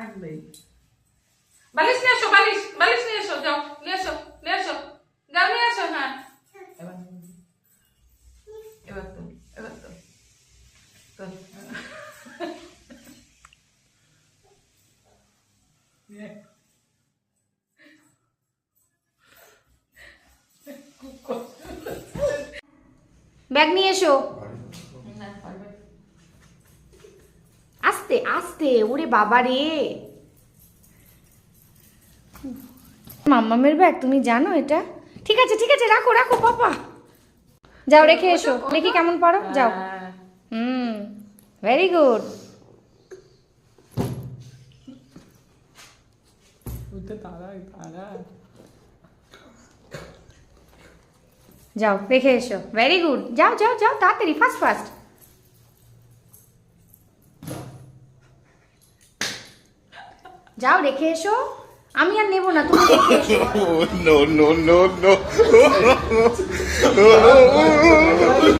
আনবেই। বালিশ নিয়ে এসো, বালিশ বালিশ নিয়ে এসো, যাও নিয়ে এসো, নিয়ে এসো, যাও নিয়ে এসো। হ্যাঁ এবার এবার তো এবার তো তো ব্যাগ নিয়ে এসো। আস্তে আস্তে, ওরে বাবা রে, মাম্মামের ব্যাগ, তুমি জানো এটা? ঠিক আছে ঠিক আছে, রাখো রাখো পাপা, যাও রেখে এসো, দেখি কেমন পারো, যাও। Very good. যাও রেখে এসো, ভেরি গুড, যাও যাও যাও তাড়াতাড়ি, ফাস্ট ফাস্ট। যাও রেখে এসো, আমি আর নেবো না, তুমি রেখে এসো। No, no, no, no.